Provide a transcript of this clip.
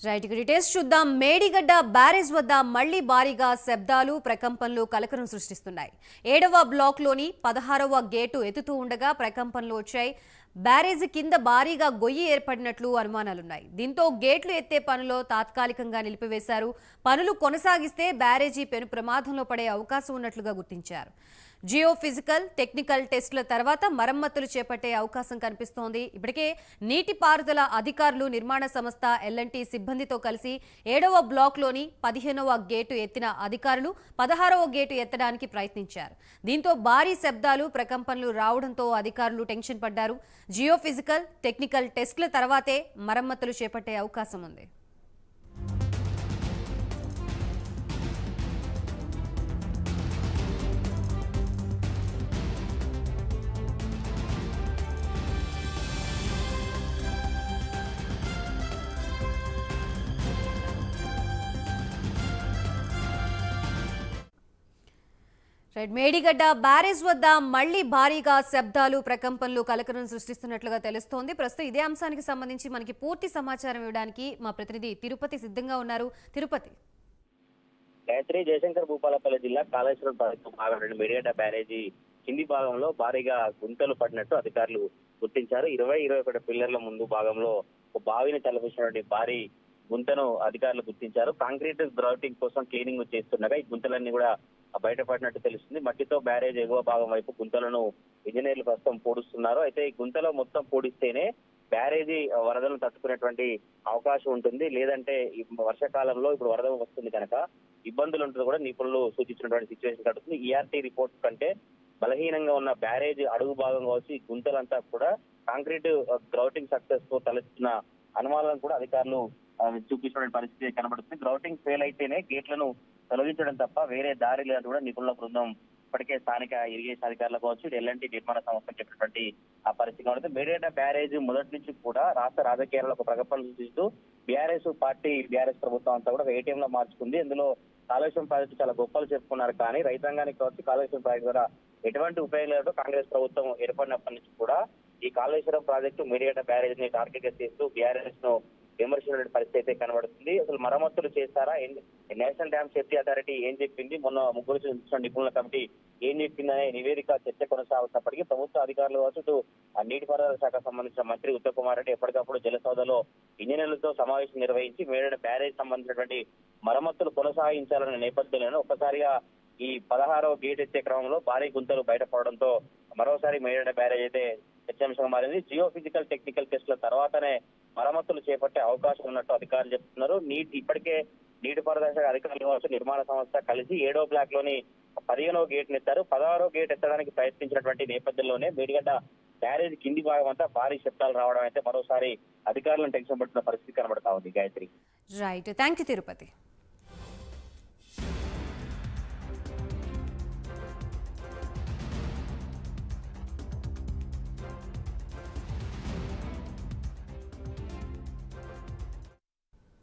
Right details చూద్దాం. Medigadda barrage వద్ద మళ్లీ భారీగా శబ్దాలు ప్రకంపనలు కలకలం సృష్టిస్తున్నాయి. 7వ బ్లాక్లోని 16వ గేటు ఎత్తుతూ ఉండగా ప్రకంపనలు వచ్చాయి. బ్యారేజీ కింద భారీగా గొయ్యి ఏర్పడినట్లు అనుమానాలున్నాయి. దీంతో గేట్లు ఎత్తే పనులు తాత్కాలికంగా నిలిపివేశారు. పనులు కొనసాగిస్తే బ్యారేజీ పెను ప్రమాదంలో పడే అవకాశం ఉన్నట్లుగా గుర్తించారు. జియో ఫిజికల్ టెక్నికల్ టెస్టుల తర్వాత మరమ్మతులు చేపట్టే అవకాశం కనిపిస్తోంది. ఇప్పటికే నీటిపారుదల అధికారులు నిర్మాణ సంస్థ ఎల్ఎన్టీ సిబ్బందితో కలిసి 7వ బ్లాక్లోని 15వ గేటు ఎత్తిన అధికారులు 16వ గేటు ఎత్తడానికి ప్రయత్నించారు. దీంతో భారీ శబ్దాలు ప్రకంపనలు రావడంతో అధికారులు టెన్షన్ పడ్డారు. జియో ఫిజికల్ టెక్నికల్ టెస్టుల తర్వాతే మరమ్మతులు చేపట్టే అవకాశం ఉంది. మేడిగడ్డ బ్యారేజ్ వద్ద మళ్లీ భారీగా శబ్దాలు ప్రకంపనలు కలకలం సృష్టిస్తున్నట్లుగా తెలుస్తోంది. ప్రస్తుతం ఇదే అంశానికి సంబంధించి మనకి పూర్తి సమాచారం ఇవ్వడానికి మా ప్రతినిధి తిరుపతి సిద్ధంగా ఉన్నారు. తిరుపతి. గాయత్రి, జయశంకర్ భూపాలపల్లి జిల్లా కాళేశ్వరం ప్రాజెక్టు భాగంలోని మేడిగడ్డ బ్యారేజీ కింది భాగంలో భారీగా గుంతలు పడినట్టు అధికారులు గుర్తించారు. 21 పిల్లర్ల ముందు భాగంలో ఒక బావిని తలపించినటువంటి భారీ గుంతను అధికారులు గుర్తించారు. కాంక్రీట్ గ్రౌటింగ్ కోసం క్లీనింగ్ చేస్తుండగా ఈ గుంతలన్నీ కూడా బయటపడినట్టు తెలుస్తుంది. మట్టితో బ్యారేజ్ ఎగువ భాగం వైపు గుంతలను ఇంజనీర్లు ప్రస్తుతం పూడుస్తున్నారు. అయితే ఈ గుంతలో మొత్తం పూడిస్తేనే బ్యారేజీ వరదలను తట్టుకునేటువంటి అవకాశం ఉంటుంది. లేదంటే ఈ వర్షాకాలంలో ఇప్పుడు వరద వస్తుంది కనుక ఇబ్బందులు ఉంటుంది కూడా నిపుణులు సూచించినటువంటి సిచ్యువేషన్ కడుతుంది. ఈఆర్టీ రిపోర్ట్ కంటే బలహీనంగా ఉన్న బ్యారేజ్ అడుగు భాగం కావచ్చు ఈ గుంతలంతా కూడా కాంక్రీట్ గ్రౌటింగ్ సక్సెస్ తో తలెత్తున్న అనుమానాలను కూడా అధికారులు చూపించిన పరిస్థితి కనబడుతుంది. గ్రౌటింగ్ ఫెయిల్ అయితేనే గేట్లను తొలగించడం తప్ప వేరే దారి లేదని కూడా నిపుణుల బృందం ఇప్పటికే స్థానిక ఇరిగేషన్ అధికారులు కావచ్చు ఎల్ఎన్టీ నిర్మాణ సంస్థ చెప్పినటువంటి ఆ పరిస్థితి కనబడుతుంది. మేడిగడ్డ బ్యారేజ్ మొదటి నుంచి కూడా రాష్ట్ర రాజకీయాల్లో ఒక ప్రకటన సృష్టిస్తూ బీఆర్ఎస్ పార్టీ బీఆర్ఎస్ ప్రభుత్వం అంతా కూడా ఏటీఎం లో మార్చుకుంది. ఇందులో కాళేశ్వరం ప్రాజెక్టు చాలా గొప్పలు చెప్పుకున్నారు. కానీ రైతాంగానికి కావచ్చు కాళేశ్వరం ప్రాజెక్టు ద్వారా ఎటువంటి ఉపయోగం లేదు. కాంగ్రెస్ ప్రభుత్వం ఏర్పడినప్పటి నుంచి కూడా ఈ కాళేశ్వరం ప్రాజెక్టు మేడిగడ్డ బ్యారేజ్ ని టార్గెట్ గా చేస్తూ బీఆర్ఎస్ ను విమర్శించిన పరిస్థితి అయితే కనబడుతుంది. అసలు మరమ్మతులు చేస్తారా? నేషనల్ డ్యామ్ సేఫ్టీ అథారిటీ ఏం చెప్పింది? మొన్న ముగ్గురు నిపుణుల కమిటీ ఏం చెప్పిందనే నివేదిక చర్చ కొనసాగుతున్నప్పటికీ ప్రభుత్వ అధికారులు కావచ్చు నీటిపారుదల శాఖకు సంబంధించిన మంత్రి ఉత్తమ్ కుమార్ రెడ్డి ఎప్పటికప్పుడు జలసౌదలో ఇంజనీర్లతో సమావేశం నిర్వహించి మేడిగడ్డ బ్యారేజ్ సంబంధించినటువంటి మరమ్మతులు కొనసాగించాలనే నేపథ్యంలో ఒక్కసారిగా ఈ 16వ గేట్ ఎత్తే క్రమంలో భారీ గుంతలు బయటపడడంతో మరోసారి మేడిగడ్డ బ్యారేజ్ అయితే చర్చాంశంగా మారింది. జియో ఫిజికల్ టెక్నికల్ టెస్టుల తర్వాతనే మరమ్మతులు చేపట్టే అవకాశం ఉన్నట్టు అధికారులు చెప్తున్నారు. ఇప్పటికే నీటిపారుదల శాఖ అధికారులు కావచ్చు నిర్మాణ సంస్థ కలిసి 7వ బ్లాక్ లోని 15వ గేట్ ఎత్తారు. 16వ గేట్ ఎత్తడానికి ప్రయత్నించినటువంటి నేపథ్యంలోనే మేడిగడ్డ బ్యారేజ్ కింది భాగం అంతా భారీ శబ్దాలు రావడం అయితే మరోసారి అధికారులను టెన్షన్ పడుతున్న పరిస్థితి కనబడతా ఉంది. Gayatri. Right, thank you Tirupati.